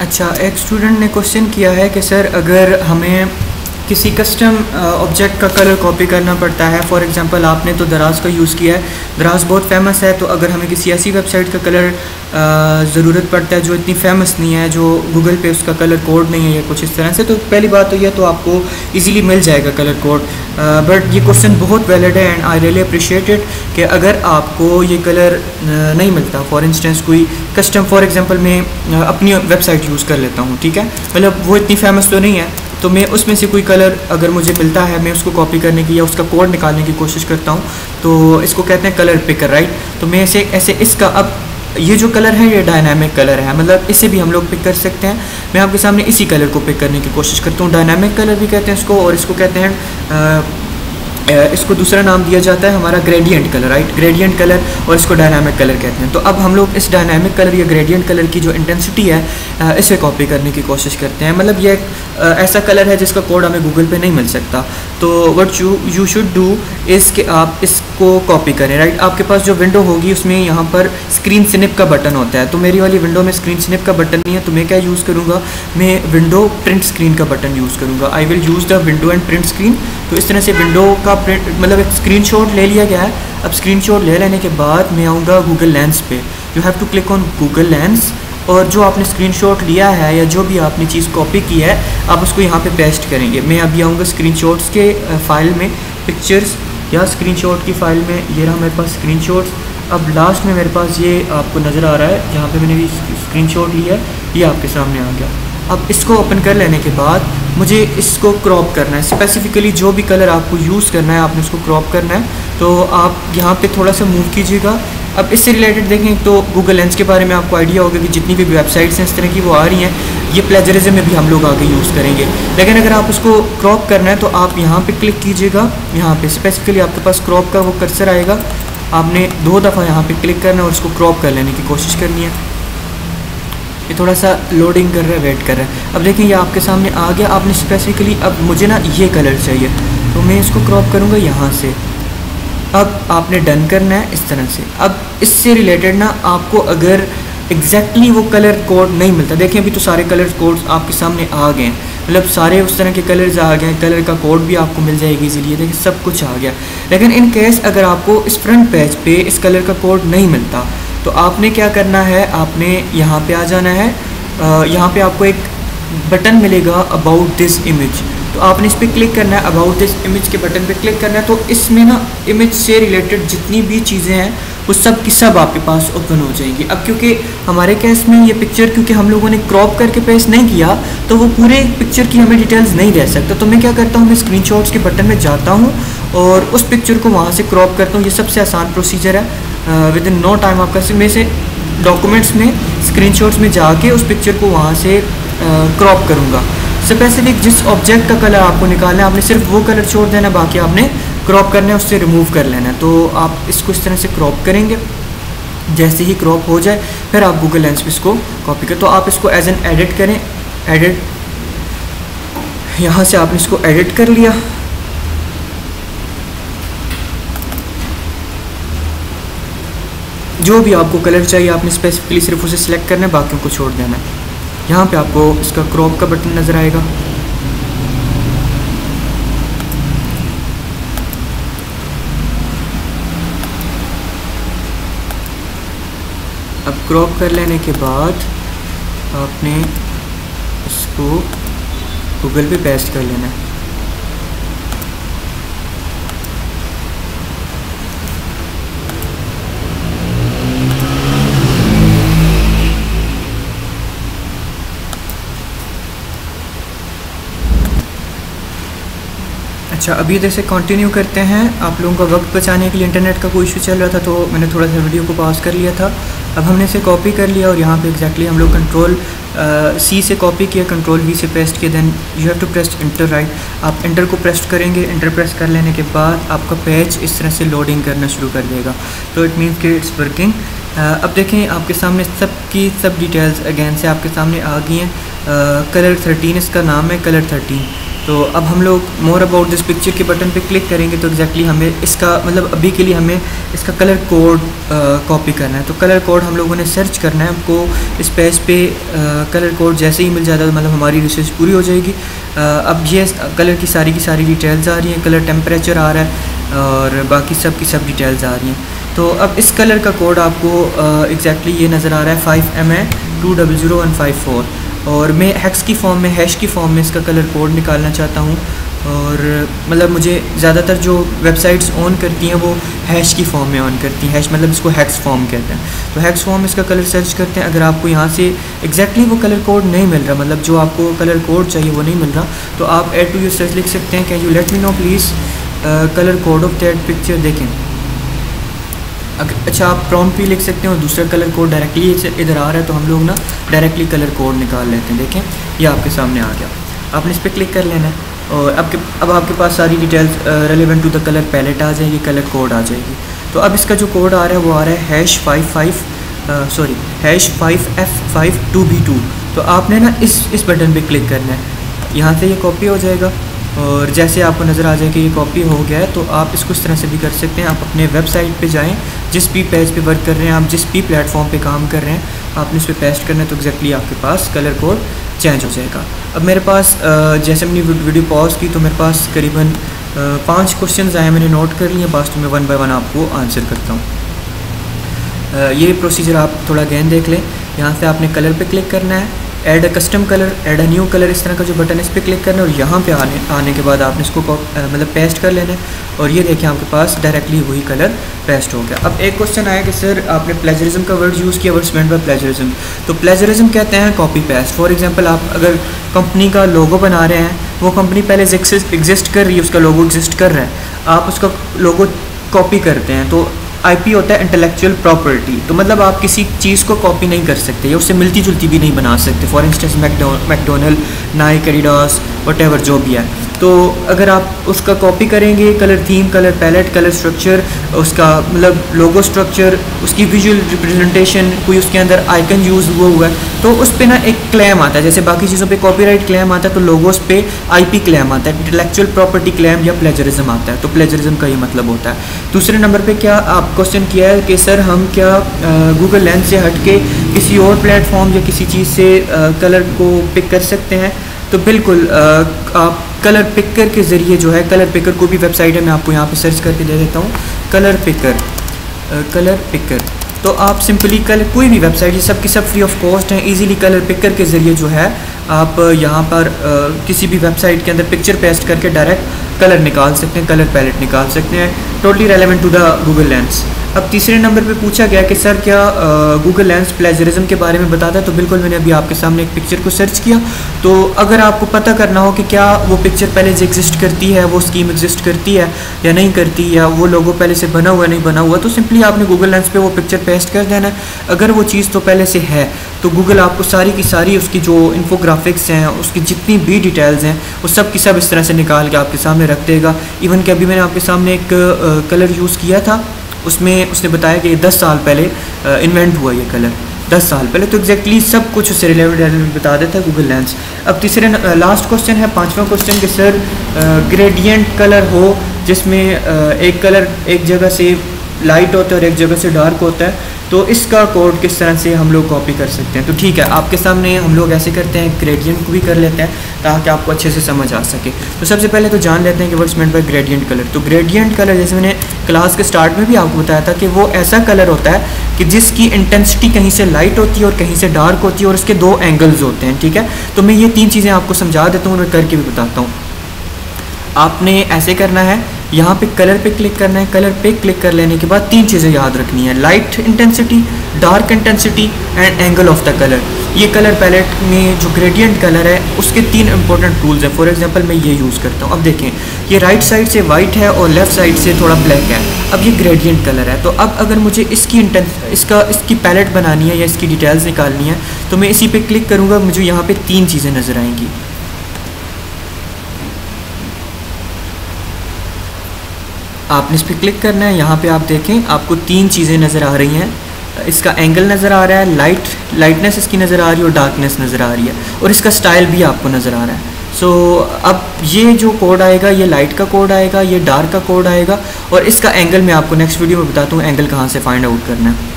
अच्छा, एक स्टूडेंट ने क्वेश्चन किया है कि सर अगर हमें किसी कस्टम ऑब्जेक्ट का कलर कॉपी करना पड़ता है, फॉर एग्जांपल आपने तो दराज का यूज़ किया है, दराज बहुत फेमस है, तो अगर हमें किसी ऐसी वेबसाइट का कलर ज़रूरत पड़ता है जो इतनी फेमस नहीं है, जो गूगल पे उसका कलर कोड नहीं है या कुछ इस तरह से, तो पहली बात तो यह तो आपको इजीली मिल जाएगा कलर कोड। बट ये क्वेश्चन बहुत वैलिड है and I really appreciate it कि अगर आपको ये कलर नहीं मिलता, फॉर इंस्टेंस कोई कस्टम, फॉर एग्जांपल मैं अपनी वेबसाइट यूज़ कर लेता हूँ, ठीक है, मतलब वो इतनी फेमस तो नहीं है, तो मैं उसमें से कोई कलर अगर मुझे मिलता है, मैं उसको कॉपी करने की या उसका कोड निकालने की कोशिश करता हूँ, तो इसको कहते हैं कलर पिकर, राइट। तो मैं ऐसे इसका, अब ये जो कलर है ये डायनामिक कलर है, मतलब इसे भी हम लोग पिक कर सकते हैं। मैं आपके सामने इसी कलर को पिक करने की कोशिश करता हूँ। डायनामिक कलर भी कहते हैं इसको, और इसको कहते हैं इसको दूसरा नाम दिया जाता है हमारा gradient colour, right, gradient colour, और इसको डायनामिक कलर कहते हैं। तो अब हम लोग इस डायनामिक कलर या ग्रेडियंट कलर की जो इंटेंसिटी है इसे कॉपी करने की कोशिश करते हैं। मतलब ये ऐसा कलर है जिसका कोड हमें गूगल पे नहीं मिल सकता। तो what you should do is कि आप इसको कॉपी करें, राइट। आपके पास जो विंडो होगी उसमें यहाँ पर स्क्रीन स्निप का बटन होता है, तो मेरी वाली विंडो में स्क्रीन स्निप का बटन नहीं है, तो मैं क्या यूज़ करूँगा, मैं विंडो प्रिंट स्क्रीन का बटन यूज़ करूँगा। I will use the window and print screen. तो इस तरह से विंडो का प्रिंट, मतलब एक स्क्रीनशॉट ले लिया गया है। अब स्क्रीनशॉट ले लेने के बाद मैं आऊँगा गूगल लेंस पे। You have to click on Google lens, और जो आपने स्क्रीनशॉट लिया है या जो भी आपने चीज़ कॉपी की है आप उसको यहाँ पे पेस्ट करेंगे। मैं अभी आऊँगा स्क्रीनशॉट्स के फाइल में, पिक्चर्स या स्क्रीनशॉट की फ़ाइल में, ये रहा मेरे पास स्क्रीनशॉट्स। अब लास्ट में मेरे पास ये आपको नज़र आ रहा है जहाँ पे मैंने भी स्क्रीनशॉट लिया है, ये आपके सामने आ गया। अब इसको ओपन कर लेने के बाद मुझे इसको क्रॉप करना है। स्पेसिफिकली जो भी कलर आपको यूज़ करना है आपने उसको क्रॉप करना है, तो आप यहाँ पे थोड़ा सा मूव कीजिएगा। अब इससे रिलेटेड देखें तो गूगल लेंस के बारे में आपको आइडिया होगा कि जितनी भी वेबसाइट्स हैं इस तरह की वो आ रही हैं, ये प्लेजरिज्म में भी हम लोग आगे यूज़ करेंगे। लेकिन अगर आप उसको क्रॉप करना है तो आप यहाँ पे क्लिक कीजिएगा, यहाँ पे स्पेसिफिकली आपके पास क्रॉप का वो कर्सर आएगा, आपने 2 दफ़ा यहाँ पे क्लिक करना है और उसको क्रॉप कर लेने की कोशिश करनी है। ये थोड़ा सा लोडिंग कर रहा है, वेट कर रहा है। अब देखिए ये आपके सामने आ गया। आपने स्पेसिफिकली, अब मुझे ना ये कलर चाहिए, तो मैं इसको क्रॉप करूँगा यहाँ से। अब आपने डन करना है इस तरह से। अब इससे रिलेटेड ना आपको अगर एग्जैक्टली वो कलर कोड नहीं मिलता, देखिए अभी तो सारे कलर कोड्स आपके सामने आ गए हैं, मतलब सारे उस तरह के कलर्स आ गए हैं, कलर का कोड भी आपको मिल जाएगी इजीली, देखिए सब कुछ आ गया। लेकिन इन केस अगर आपको इस फ्रंट पेज पे इस कलर का कोड नहीं मिलता तो आपने क्या करना है, आपने यहाँ पे आ जाना है। यहाँ पे आपको एक बटन मिलेगा अबाउट दिस इमेज, तो आपने इस पर क्लिक करना है। अबाउट दिस इमेज के बटन पे क्लिक करना है, तो इसमें ना इमेज से रिलेटेड जितनी भी चीज़ें हैं वो सब की सब आपके पास ओपन हो जाएंगी। अब क्योंकि हमारे केस में ये पिक्चर क्योंकि हम लोगों ने क्रॉप करके पेस्ट नहीं किया, तो वो पूरे पिक्चर की हमें डिटेल्स नहीं दे सकता। तो मैं क्या करता हूँ, मैं स्क्रीनशॉट्स के बटन में जाता हूँ और उस पिक्चर को वहाँ से क्रॉप करता हूँ। ये सबसे आसान प्रोसीजर है, विद इन नो टाइम आपका में से डॉक्यूमेंट्स में स्क्रीनशॉट्स में जाके उस पिक्चर को वहाँ से क्रॉप करूँगा। स्पेसिफिक जिस ऑब्जेक्ट का कलर आपको निकालना है, आपने सिर्फ वो कलर छोड़ देना, बाकी आपने क्रॉप करना है, उससे रिमूव कर लेना है। तो आप इसको इस तरह से क्रॉप करेंगे। जैसे ही क्रॉप हो जाए फिर आप गूगल लेंस पे इसको कॉपी करें। तो आप इसको एज एन एडिट करें, एडिट, यहाँ से आपने इसको एडिट कर लिया। जो भी आपको कलर चाहिए आपने स्पेसिफिकली सिर्फ उसे सिलेक्ट करना है, बाकियों को छोड़ देना है। यहाँ पे आपको इसका क्रॉप का बटन नज़र आएगा। अब क्रॉप कर लेने के बाद आपने इसको गूगल पे पेस्ट कर लेना है। अच्छा, अभी इधर से कंटिन्यू करते हैं। आप लोगों का वक्त बचाने के लिए इंटरनेट का कोई इशू चल रहा था तो मैंने थोड़ा सा वीडियो को पॉज कर लिया था। अब हमने इसे कॉपी कर लिया और यहाँ पे एग्जैक्टली हम लोग कंट्रोल सी से कॉपी किया, कंट्रोल वी से पेस्ट किया, then you have to press enter, right. आप इंटर को प्रेस करेंगे। इंटर प्रेस कर लेने के बाद आपका पेज इस तरह से लोडिंग करना शुरू कर देगा, तो इट मीन्स कि इट्स वर्किंग। अब देखें आपके सामने सब डिटेल्स अगेन से आपके सामने आ गई हैं। कलर 13 इसका नाम है, कलर 13। तो अब हम लोग मोर अबाउट दिस पिक्चर के बटन पे क्लिक करेंगे तो एग्जैक्टली हमें इसका मतलब अभी के लिए हमें इसका कलर कोड कॉपी करना है। तो कलर कोड हम लोगों ने सर्च करना है। हमको इस पेज पे कलर कोड जैसे ही मिल जाता है तो मतलब हमारी रिसर्च पूरी हो जाएगी। अब ये कलर की सारी डिटेल्स आ रही हैं, कलर टेम्परेचर आ रहा है और बाकी सब की सब डिटेल्स आ रही हैं। तो अब इस कलर का कोड आपको एग्जैक्टली ये नज़र आ रहा है 5MA200154 और मैं हैक्स की फॉर्म में हैश की फॉर्म में इसका कलर कोड निकालना चाहता हूँ। और मतलब मुझे ज़्यादातर जो वेबसाइट्स ऑन करती हैं वो हैश की फॉर्म में ऑन करती हैं। हैश मतलब इसको हैक्स फॉर्म कहते हैं। तो हैक्स फॉर्म इसका कलर सर्च करते हैं। अगर आपको यहाँ से एग्जैक्टली वो कलर कोड नहीं मिल रहा, मतलब जो आपको कलर कोड चाहिए वो नहीं मिल रहा, तो आप ऐड टू यूर सर्च लिख सकते हैं, can you let me know please colour code of that picture. देखें अच्छा आप प्रॉम्प्ट भी लिख सकते हैं और दूसरा कलर कोड डायरेक्टली इधर आ रहा है तो हम लोग ना डायरेक्टली कलर कोड निकाल लेते हैं। देखें ये आपके सामने आ गया, आपने इस पर क्लिक कर लेना है और अब आपके पास सारी details relevant to the colour palette आ जाएगी, कलर कोड आ जाएगी। तो अब इसका जो कोड आ रहा है वो आ रहा है #5F52B2। तो आपने ना इस बटन पे क्लिक करना है, यहाँ से ये कॉपी हो जाएगा और जैसे आपको नज़र आ जाए कि ये कॉपी हो गया है तो आप इसको इस तरह से भी कर सकते हैं। आप अपने वेबसाइट पे जाएं, जिस भी पेज पे वर्क कर रहे हैं आप, जिस भी प्लेटफॉर्म पे काम कर रहे हैं, आपने इस पर पेस्ट करना है तो एग्जैक्टली आपके पास कलर कोड चेंज हो जाएगा। अब मेरे पास जैसे हमने वीडियो पॉज की तो मेरे पास करीबन 5 क्वेश्चंस आए, मैंने नोट कर लिए। बस तो मैं 1 बाय 1 आपको आंसर करता हूँ। ये प्रोसीजर आप थोड़ा अगेन देख लें। यहाँ से आपने कलर पे क्लिक करना है, add a custom colour, add a new colour, इस तरह का जो बटन है इस पर क्लिक करना है और यहाँ पे आने के बाद आपने इसको मतलब पेस्ट कर लेना है और ये देखिए आपके पास डायरेक्टली वही कलर पेस्ट हो गया। अब एक क्वेश्चन आया कि सर आपने प्लेजरिज्म का वर्ड यूज़ किया, व्हाट्स मेंट बाय प्लेजरिज्म। तो प्लेजरिज्म कहते हैं कॉपी पेस्ट। फॉर एग्जांपल आप अगर कंपनी का लोगो बना रहे हैं, वो कंपनी पहले एग्जिस्ट कर रही है, उसका लोगो एग्जिस्ट कर रहा है, आप उसका लोगो कॉपी करते हैं तो IP होता है इंटेलेक्चुअल प्रॉपर्टी। तो मतलब आप किसी चीज़ को कॉपी नहीं कर सकते या उससे मिलती जुलती भी नहीं बना सकते। For instance McDonald, Nike, Adidas, whatever जो भी है, तो अगर आप उसका कॉपी करेंगे colour theme, colour palette, colour structure, उसका मतलब लोगो स्ट्रक्चर, उसकी विजुअल रिप्रेजेंटेशन, कोई उसके अंदर आइकन यूज़ हुआ है तो उस पर ना एक क्लेम आता है। जैसे बाकी चीज़ों पे कॉपीराइट क्लेम आता है तो लोगोस पे IP क्लेम आता है, इंटेलेक्चुअल प्रॉपर्टी क्लेम या प्लेजरिज्म आता है। तो प्लेजरिज्म का ये मतलब होता है। दूसरे नंबर पे क्या आप क्वेश्चन किया है कि सर हम क्या गूगल लेंस से हट के किसी और प्लेटफॉर्म या किसी चीज़ से कलर को पिक कर सकते हैं। तो बिल्कुल आप कलर पिकर के ज़रिए जो है, कलर पिकर को भी वेबसाइट है, मैं आपको यहाँ पे सर्च करके दे देता हूँ, कलर पिकर। तो आप सिंपली कोई भी वेबसाइट, ये सब की सब फ्री ऑफ कॉस्ट हैं, इजीली कलर पिकर के ज़रिए जो है आप यहाँ पर किसी भी वेबसाइट के अंदर पिक्चर पेस्ट करके डायरेक्ट कलर निकाल सकते हैं, कलर पैलेट निकाल सकते हैं, totally relevant to the Google lens. अब तीसरे नंबर पे पूछा गया कि सर क्या गूगल लेंस प्लेजरिज्म के बारे में बताता है। तो बिल्कुल मैंने अभी आपके सामने एक पिक्चर को सर्च किया। तो अगर आपको पता करना हो कि क्या वो पिक्चर पहले से एग्जिस्ट करती है, वो स्कीम एग्जिस्ट करती है या नहीं करती, या वो लोगो पहले से बना हुआ नहीं बना हुआ, तो सिंपली आपने गूगल लेंस पे वो पिक्चर पेस्ट कर देना है। अगर वो चीज़ तो पहले से है तो गूगल आपको सारी की सारी उसकी जो इन्फोग्राफिक्स हैं, उसकी जितनी भी डिटेल्स हैं, वो सब की सब इस तरह से निकाल के आपके सामने रख देगा। इवन कि अभी मैंने आपके सामने एक कलर यूज़ किया था, उसमें उसने बताया कि 10 साल पहले इन्वेंट हुआ ये कलर, 10 साल पहले। तो एग्जैक्टली सब कुछ उससे रिलेवेंट बता देता है गूगल लेंस। अब तीसरे लास्ट क्वेश्चन है, 5वां क्वेश्चन कि सर ग्रेडियंट कलर हो जिसमें एक कलर एक जगह से लाइट होता है और एक जगह से डार्क होता है, तो इसका कोड किस तरह से हम लोग कॉपी कर सकते हैं। तो ठीक है, आपके सामने हम लोग ऐसे करते हैं, ग्रेडियंट को भी कर लेते हैं ताकि आपको अच्छे से समझ आ सके। तो सबसे पहले तो जान लेते हैं कि what's meant by gradient colour. तो ग्रेडियंट कलर जैसे मैंने क्लास के स्टार्ट में भी आपको बताया था कि वो ऐसा कलर होता है कि जिसकी इंटेंसिटी कहीं से लाइट होती है और कहीं से डार्क होती है और इसके 2 एंगल्स होते हैं। ठीक है, तो मैं ये 3 चीज़ें आपको समझा देता हूँ और मैं करके भी बताता हूँ। आपने ऐसे करना है, यहाँ पे कलर पे क्लिक करना है, कलर पे क्लिक कर लेने के बाद 3 चीज़ें याद रखनी है, light intensity, dark intensity and angle of the colour. ये कलर पैलेट में जो ग्रेडियंट कलर है उसके 3 इंपॉर्टेंट टूल्स हैं। फॉर एग्जांपल मैं ये यूज़ करता हूँ। अब देखें, ये राइट साइड से वाइट है और लेफ़्ट साइड से थोड़ा ब्लैक है। अब ये ग्रेडियंट कलर है, तो अब अगर मुझे इसकी पैलेट बनानी है या इसकी डिटेल्स निकालनी है तो मैं इसी पे क्लिक करूँगा, मुझे यहाँ पे 3 चीज़ें नज़र आएंगी। आपने इस पर क्लिक करना है, यहाँ पे आप देखें आपको 3 चीज़ें नज़र आ रही हैं। इसका एंगल नज़र आ रहा है, लाइटनेस इसकी नज़र आ रही है और डार्कनेस नज़र आ रही है और इसका स्टाइल भी आपको नज़र आ रहा है। सो अब ये जो कोड आएगा ये लाइट का कोड आएगा, ये डार्क का कोड आएगा, और इसका एंगल मैं आपको नेक्स्ट वीडियो में बताता हूँ एंगल कहाँ से फाइंड आउट करना है।